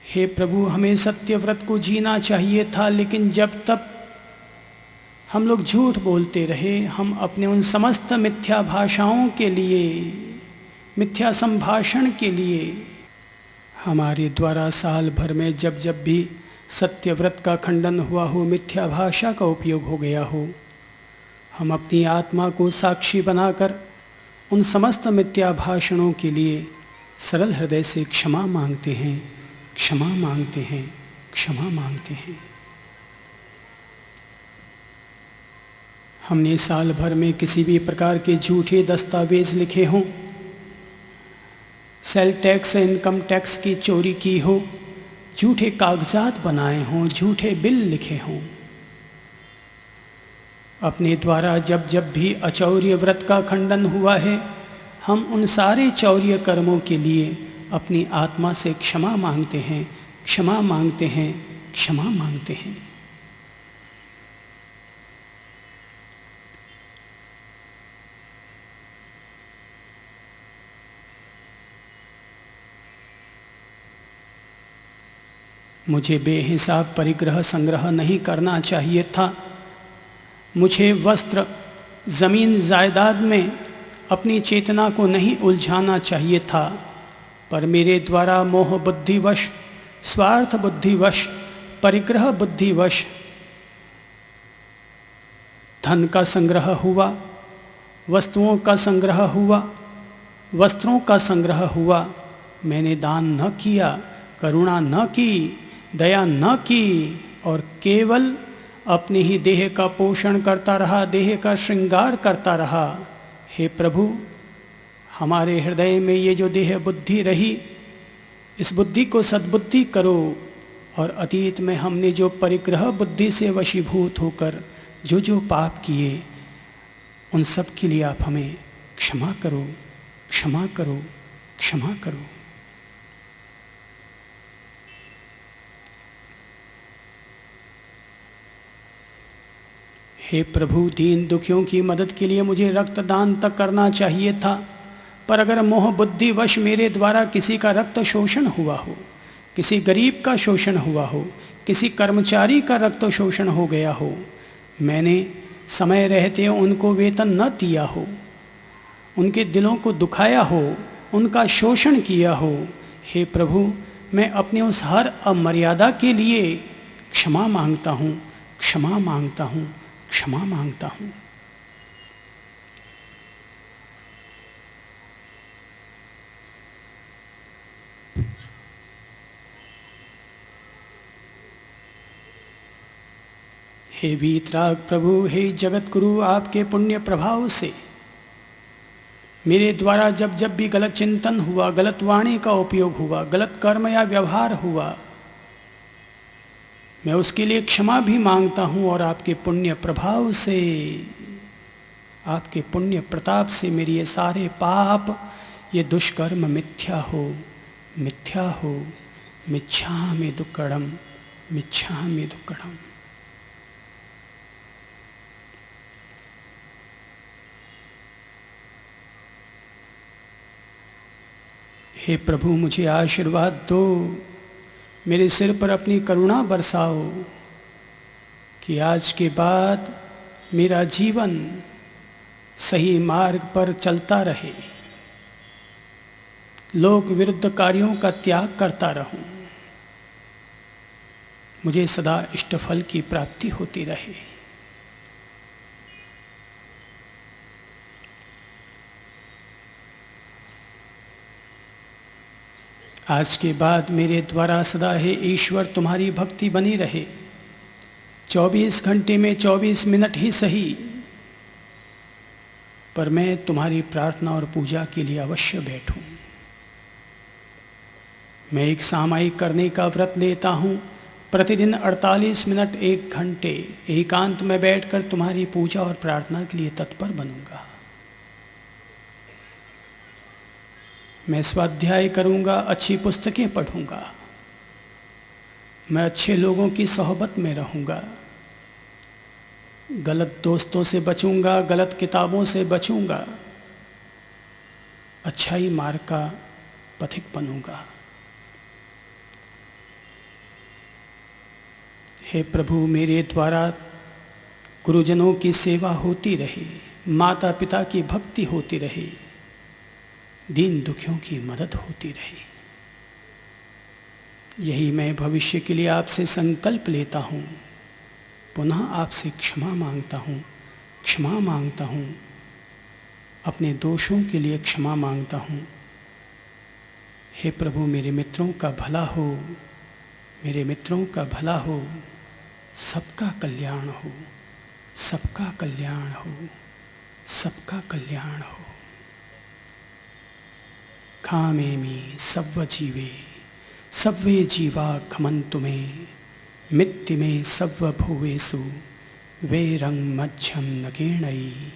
हे प्रभु, हमें सत्य व्रत को जीना चाहिए था, लेकिन जब तब हम लोग झूठ बोलते रहे, हम अपने उन समस्त मिथ्या भाषाओं के लिए, मिथ्या संभाषण के लिए, हमारे द्वारा साल भर में जब जब भी सत्य व्रत का खंडन हुआ हो, मिथ्या भाषा का उपयोग हो गया हो, हम अपनी आत्मा को साक्षी बनाकर उन समस्त मिथ्या भाषणों के लिए सरल हृदय से क्षमा मांगते हैं, क्षमा मांगते हैं, क्षमा मांगते हैं। हमने साल भर में किसी भी प्रकार के झूठे दस्तावेज लिखे हों, सेल टैक्स, इनकम टैक्स की चोरी की हो, झूठे कागजात बनाए हों, झूठे बिल लिखे हों, अपने द्वारा जब जब भी अचौर्य व्रत का खंडन हुआ है, हम उन सारे चौर्य कर्मों के लिए अपनी आत्मा से क्षमा मांगते हैं, क्षमा मांगते हैं, क्षमा मांगते हैं। मुझे बेहिसाब परिग्रह संग्रह नहीं करना चाहिए था। मुझे वस्त्र, ज़मीन, जायदाद में अपनी चेतना को नहीं उलझाना चाहिए था, पर मेरे द्वारा मोह बुद्धिवश, स्वार्थ बुद्धिवश, परिग्रह बुद्धिवश धन का संग्रह हुआ, वस्तुओं का संग्रह हुआ, वस्त्रों का संग्रह हुआ। मैंने दान न किया, करुणा न की, दया न की और केवल अपने ही देह का पोषण करता रहा, देह का श्रृंगार करता रहा। हे प्रभु, हमारे हृदय में ये जो देह बुद्धि रही, इस बुद्धि को सद्बुद्धि करो और अतीत में हमने जो परिग्रह बुद्धि से वशीभूत होकर जो जो पाप किए, उन सब के लिए आप हमें क्षमा करो, क्षमा करो, क्षमा करो। हे प्रभु, दीन दुखियों की मदद के लिए मुझे रक्तदान तक करना चाहिए था, पर अगर मोह बुद्धि वश मेरे द्वारा किसी का रक्त शोषण हुआ हो, किसी गरीब का शोषण हुआ हो, किसी कर्मचारी का रक्त शोषण हो गया हो, मैंने समय रहते उनको वेतन न दिया हो, उनके दिलों को दुखाया हो, उनका शोषण किया हो, हे प्रभु मैं अपने उस हर अमर्यादा के लिए क्षमा मांगता हूँ, क्षमा मांगता हूँ, क्षमा मांगता हूँ। हे वीतराग प्रभु, हे जगत गुरु, आपके पुण्य प्रभाव से मेरे द्वारा जब जब भी गलत चिंतन हुआ, गलत वाणी का उपयोग हुआ, गलत कर्म या व्यवहार हुआ, मैं उसके लिए क्षमा भी मांगता हूँ और आपके पुण्य प्रभाव से, आपके पुण्य प्रताप से मेरे ये सारे पाप, ये दुष्कर्म मिथ्या हो, मिथ्या हो। मिच्छामि दुक्कडम, मिच्छामि दुक्कडम। हे प्रभु मुझे आशीर्वाद दो, मेरे सिर पर अपनी करुणा बरसाओ कि आज के बाद मेरा जीवन सही मार्ग पर चलता रहे, लोक विरुद्ध कार्यों का त्याग करता रहूं, मुझे सदा इष्टफल की प्राप्ति होती रहे। आज के बाद मेरे द्वारा सदा हे ईश्वर तुम्हारी भक्ति बनी रहे। 24 घंटे में 24 मिनट ही सही, पर मैं तुम्हारी प्रार्थना और पूजा के लिए अवश्य बैठूं। मैं एक सामायिक करने का व्रत लेता हूं। प्रतिदिन 48 मिनट 1 घंटे एकांत में बैठकर तुम्हारी पूजा और प्रार्थना के लिए तत्पर बनूंगा। मैं स्वाध्याय करूंगा, अच्छी पुस्तकें पढ़ूंगा, मैं अच्छे लोगों की सोहबत में रहूंगा, गलत दोस्तों से बचूंगा, गलत किताबों से बचूंगा, अच्छाई मार्ग का पथिक बनूंगा। हे प्रभु मेरे द्वारा गुरुजनों की सेवा होती रहे, माता पिता की भक्ति होती रहे, दीन दुखियों की मदद होती रहे। यही मैं भविष्य के लिए आपसे संकल्प लेता हूँ। पुनः आपसे क्षमा मांगता हूँ, क्षमा मांगता हूँ, अपने दोषों के लिए क्षमा मांगता हूँ। हे प्रभु मेरे मित्रों का भला हो, मेरे मित्रों का भला हो, सबका कल्याण हो, सबका कल्याण हो, सबका कल्याण हो। खामेमि सव्व जीवे सव्वे जीवा खमन्तु मे मित्ति मे सव्व भुवेषु वैरं मध्यम नगेणयि।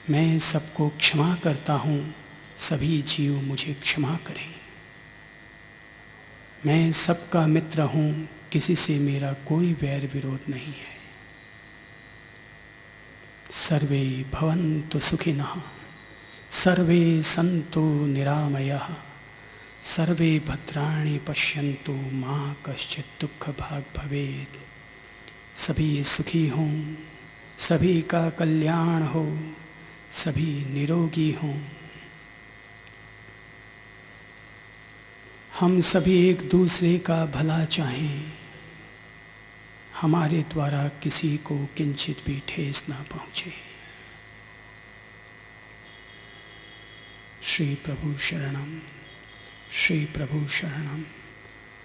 मैं सबको क्षमा करता हूँ, सभी जीव मुझे क्षमा करें। मैं सबका मित्र हूँ, किसी से मेरा कोई वैर विरोध नहीं है। सर्वे भवन्तु सुखिनः, सर्वे सन्तु निरामयाः, सर्वे भद्राणि पश्यन्तु मा कश्चित् दुःख भाग् भवेत्। सभी सुखी हों, सभी का कल्याण हो, सभी निरोगी हों। हम सभी एक दूसरे का भला चाहें, हमारे द्वारा किसी को किंचित भी ठेस ना पहुँचे। श्री प्रभु शरणम, श्री प्रभु शरणम,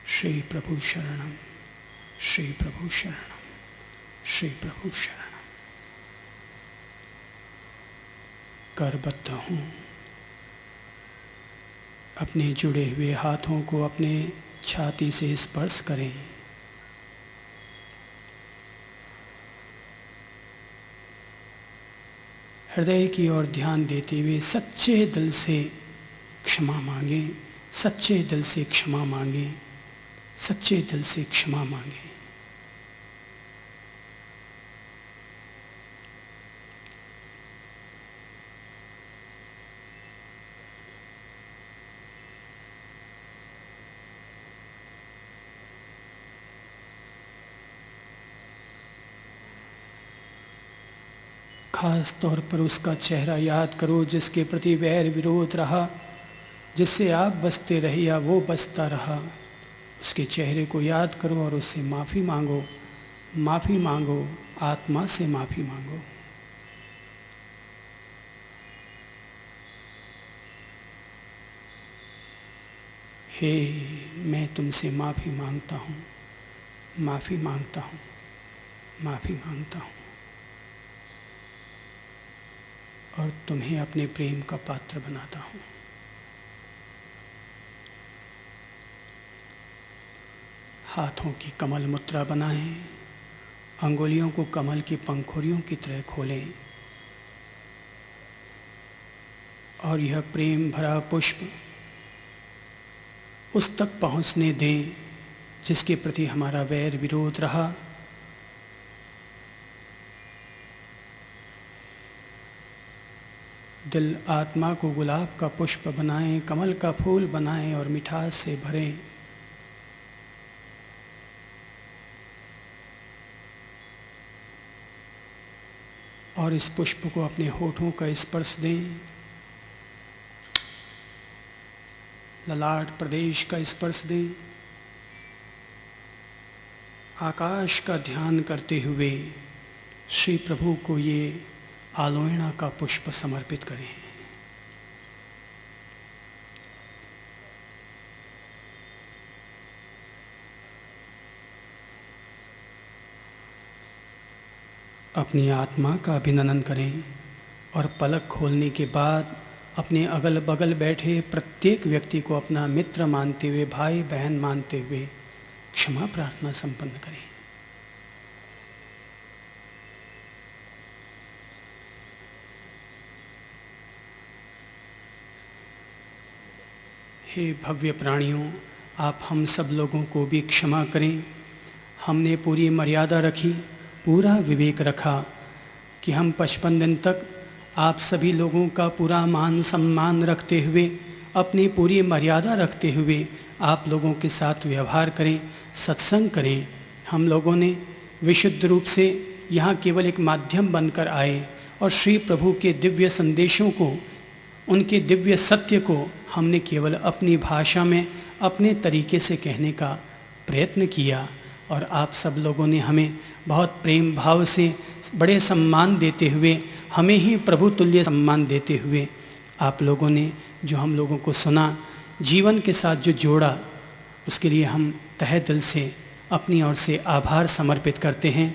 श्री प्रभु शरणम, श्री प्रभु शरणम, श्री प्रभु शरणम। करबद्ध हूँ, अपने जुड़े हुए हाथों को अपने छाती से स्पर्श करें। हृदय की ओर ध्यान देते हुए सच्चे दिल से क्षमा मांगें, सच्चे दिल से क्षमा मांगें, सच्चे दिल से क्षमा मांगें। खास तौर पर उसका चेहरा याद करो जिसके प्रति वैर विरोध रहा, जिससे आप बसते रहे या वो बसता रहा। उसके चेहरे को याद करो और उससे माफ़ी मांगो, माफ़ी मांगो, आत्मा से माफ़ी मांगो। हे मैं तुमसे माफ़ी मांगता हूँ, माफ़ी मांगता हूँ, माफ़ी मांगता हूँ और तुम्हें अपने प्रेम का पात्र बनाता हूँ। हाथों की कमल मुद्रा बनाएं, अंगुलियों को कमल की पंखुड़ियों की तरह खोलें और यह प्रेम भरा पुष्प उस तक पहुंचने दें जिसके प्रति हमारा वैर विरोध रहा। दिल आत्मा को गुलाब का पुष्प बनाएं, कमल का फूल बनाएं और मिठास से भरें। और इस पुष्प को अपने होठों का स्पर्श दें, ललाट प्रदेश का स्पर्श दें। आकाश का ध्यान करते हुए श्री प्रभु को ये आलोयना का पुष्प समर्पित करें। अपनी आत्मा का अभिनंदन करें और पलक खोलने के बाद अपने अगल बगल बैठे प्रत्येक व्यक्ति को अपना मित्र मानते हुए, भाई बहन मानते हुए क्षमा प्रार्थना संपन्न करें। हे भव्य प्राणियों, आप हम सब लोगों को भी क्षमा करें। हमने पूरी मर्यादा रखी, पूरा विवेक रखा कि हम 55 दिन तक आप सभी लोगों का पूरा मान सम्मान रखते हुए, अपनी पूरी मर्यादा रखते हुए आप लोगों के साथ व्यवहार करें, सत्संग करें। हम लोगों ने विशुद्ध रूप से यहाँ केवल एक माध्यम बनकर आए और श्री प्रभु के दिव्य संदेशों को, उनके दिव्य सत्य को हमने केवल अपनी भाषा में अपने तरीके से कहने का प्रयत्न किया और आप सब लोगों ने हमें बहुत प्रेम भाव से बड़े सम्मान देते हुए, हमें ही प्रभु तुल्य सम्मान देते हुए आप लोगों ने जो हम लोगों को सुना, जीवन के साथ जो जोड़ा, उसके लिए हम तहे दिल से अपनी ओर से आभार समर्पित करते हैं।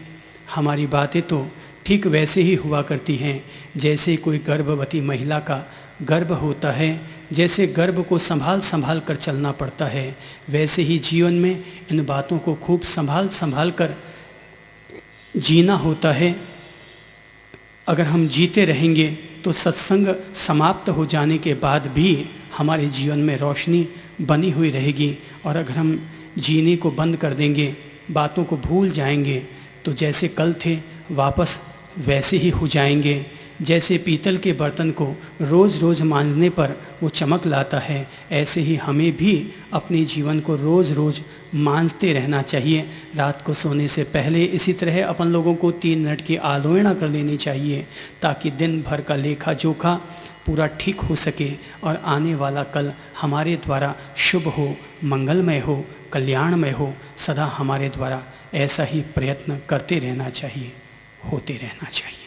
हमारी बातें तो ठीक वैसे ही हुआ करती हैं जैसे कोई गर्भवती महिला का गर्भ होता है, जैसे गर्भ को संभाल कर चलना पड़ता है, वैसे ही जीवन में इन बातों को खूब संभाल कर जीना होता है। अगर हम जीते रहेंगे तो सत्संग समाप्त हो जाने के बाद भी हमारे जीवन में रोशनी बनी हुई रहेगी, और अगर हम जीने को बंद कर देंगे, बातों को भूल जाएंगे, तो जैसे कल थे वापस वैसे ही हो जाएंगे। जैसे पीतल के बर्तन को रोज़ रोज़ मांजने पर वो चमक लाता है, ऐसे ही हमें भी अपने जीवन को रोज़ रोज़ मांजते रहना चाहिए। रात को सोने से पहले इसी तरह अपन लोगों को 3 मिनट की आलोचना कर लेनी चाहिए, ताकि दिन भर का लेखा जोखा पूरा ठीक हो सके और आने वाला कल हमारे द्वारा शुभ हो, मंगलमय हो, कल्याणमय हो। सदा हमारे द्वारा ऐसा ही प्रयत्न करते रहना चाहिए, होते रहना चाहिए।